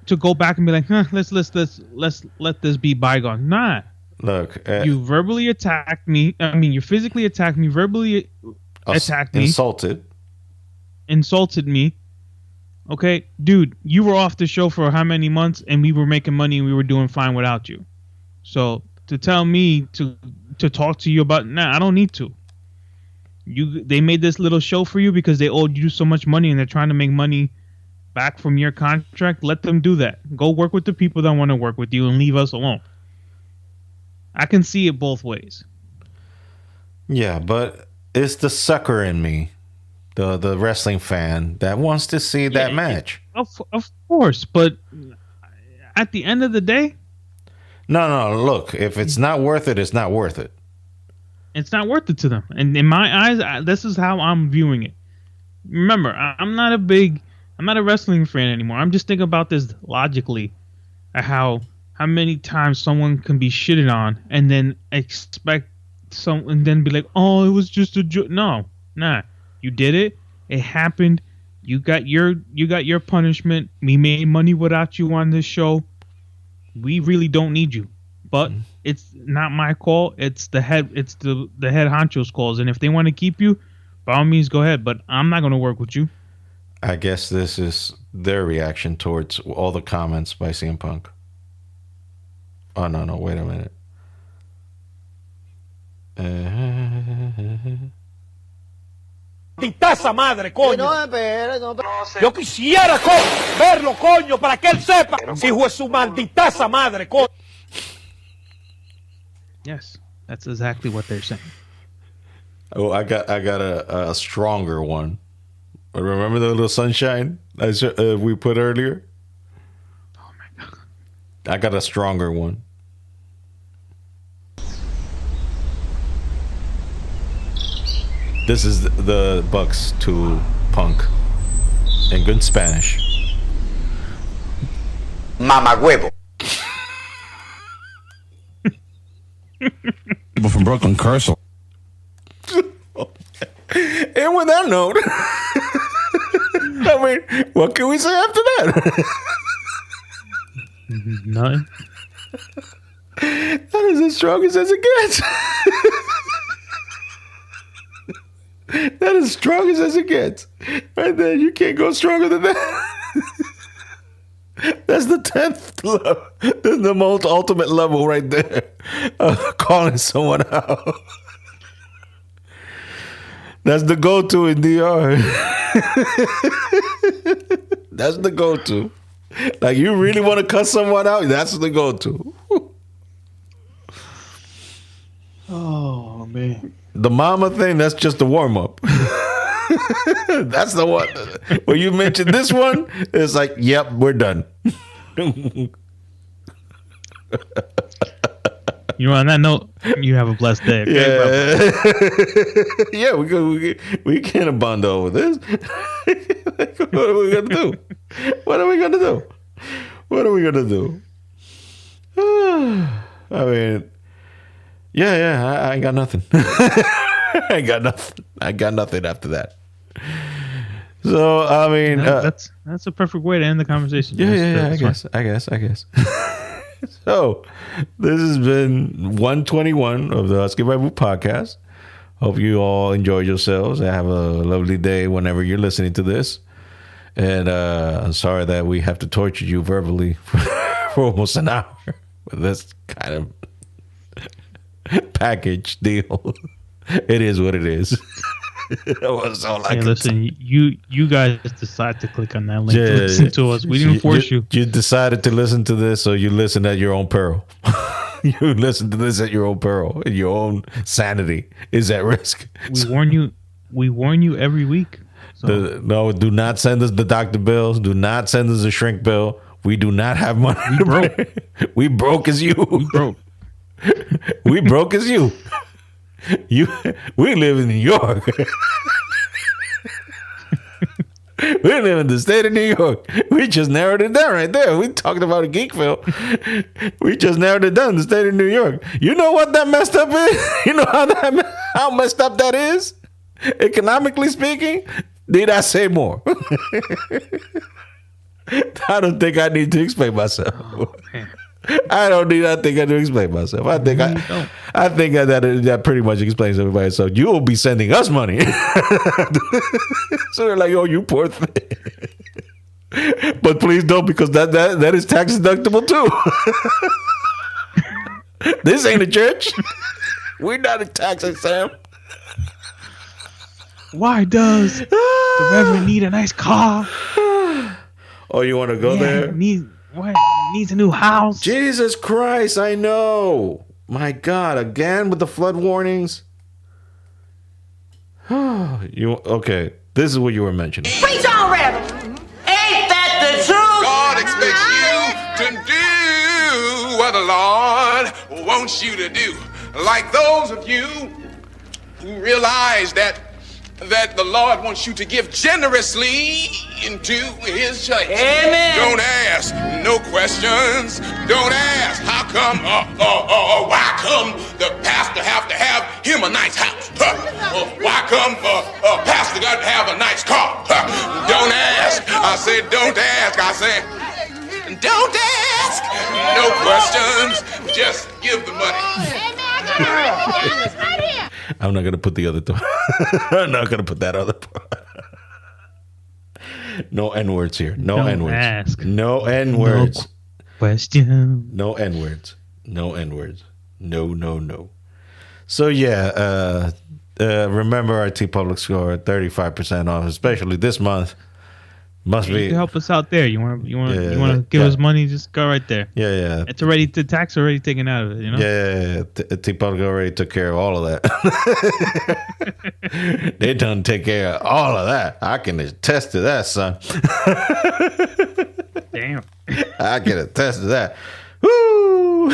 to go back and be like, huh, let's let this be bygone. Nah, look. you verbally attacked me. I mean, you physically attacked me, verbally attacked me, insulted me. Okay, dude, you were off the show for how many months, and we were making money, and we were doing fine without you. So to tell me to talk to you about, nah, I don't need to. They made this little show for you because they owed you so much money, and they're trying to make money back from your contract. Let them do that. Go work with the people that want to work with you, and leave us alone. I can see it both ways. Yeah, but it's the sucker in me, the wrestling fan that wants to see that match. Of course, but at the end of the day, No. Look, if it's not worth it, it's not worth it. it's not worth it to them. And in my eyes, this is how I'm viewing it. Remember, I'm not a wrestling fan anymore. I'm just thinking about this logically, how many times someone can be shitted on and then expect and then be like, oh, it was just a joke. No, nah. You did it. It happened. You got your punishment. We made money without you on this show. We really don't need you. But it's not my call. It's the head honcho's calls. And if they want to keep you, by all means, go ahead. But I'm not going to work with you. I guess this is their reaction towards all the comments by CM Punk. Oh, no, wait a minute. Maldita madre, coño. Yo quisiera verlo, coño, para que él sepa si fue su maldita madre, coño. Yes, that's exactly what they're saying. Oh, I got a stronger one. Remember the little sunshine we put earlier? Oh my god! I got a stronger one. This is the Bucks to Punk in good Spanish. Mama huevo. People from Brooklyn curse. And with that note, I mean, what can we say after that? Nothing. That is as strong as it gets. That is as strong as it gets. Right there, you can't go stronger than that. That's the 10th level. That's the most ultimate level right there. Calling someone out. That's the go-to in DR. That's the go-to. Like, you really want to cut someone out? That's the go-to. Oh man. The mama thing, that's just the warm-up. That's the one. When you mentioned this one, it's like, yep, we're done. You know, on that note, you have a blessed day. Okay? Yeah. Yeah, we can't bond over this. What are we gonna do? What are we gonna do? What are we gonna do? I mean, yeah. I ain't got nothing. I got nothing after that. So I mean, that's a perfect way to end the conversation. Yeah. I guess. So, this has been 121 of the Husky Bible podcast. Hope you all enjoyed yourselves and have a lovely day whenever you're listening to this. And I'm sorry that we have to torture you verbally for almost an hour with this kind of package deal. It is what it is. That was all I could listen, you guys decide to click on that link to listen to us. We didn't force you. You decided to listen to this, so you listen at your own peril. You listen to this at your own peril, and your own sanity is at risk. We warn you. we warn you every week. So No, do not send us the doctor bills. Do not send us a shrink bill. We do not have money. we broke. We broke as you. We broke. We broke as you. We live in New York. We live in the state of New York. We just narrowed it down right there. We talked about a Geekville. We just narrowed it down. The state of New York. You know what that messed up is? You know how messed up that is? Economically speaking? Need I say more? I don't think I need to explain myself. Oh, man. I think I need to explain myself. I think that pretty much explains everybody. So you will be sending us money. So they're like, "Oh, you poor thing." But please don't, because that is tax deductible too. This ain't a church. We're not a tax exempt. Why does the Reverend need a nice car? Oh, you want to go there? Needs a new house. Jesus Christ, I know. My God, again with the flood warnings. Okay, this is what you were mentioning. Preach on, Reverend. Ain't that the truth? God expects you to do what the Lord wants you to do. Like those of you who realize that the Lord wants you to give generously into his church. Amen. Don't ask no questions. Don't ask how come why come the pastor have to have him a nice house? Why come pastor got to have a nice car? Don't ask. I said don't ask. I said don't ask no questions. Just give the money. I'm not gonna put the other two. I'm not gonna put that other part. No N words here. No N words. Ask. No N words. Question. No N words. No N words. No. So yeah, remember our T Public score 35% off, especially this month. Must You be can help us out there. You want to give us money? Just go right there. Yeah. It's already the tax already taken out of it. You know. Yeah. T Public already took care of all of that. They done take care of all of that. I can attest to that, son. Damn. I can attest to that. Woo!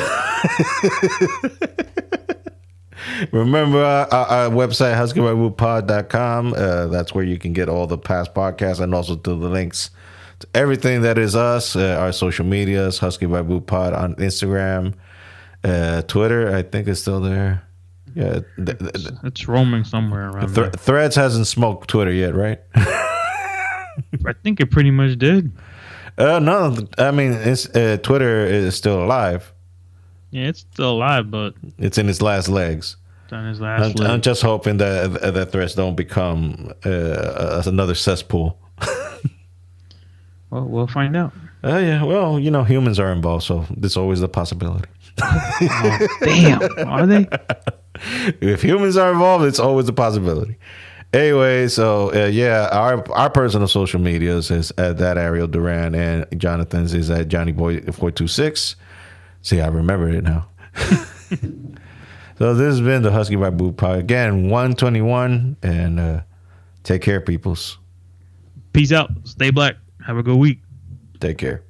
Remember our website, huskybarbootpod.com. That's where you can get all the past podcasts and also to the links to everything that is us, our social medias, Husky by Boot Pod on Instagram, Twitter, I think is still there. Yeah, It's roaming somewhere around there. Threads hasn't smoked Twitter yet, right? I think it pretty much did. No, I mean it's Twitter is still alive. Yeah, it's still alive, but It's in its last legs. it's on his last I'm leg. just hoping that Threads don't become another cesspool. Well, we'll find out. Yeah, well, humans are involved, so there's always a possibility. Oh, damn. Are they? If humans are involved, it's always a possibility. Anyway, so yeah, our personal social medias is at that Ariel Duran, and Jonathan's is at JohnnyBoy426. See, I remember it now. So this has been the Husky by Boot Pod. Again, 121, and take care, peoples. Peace out. Stay black. Have a good week. Take care.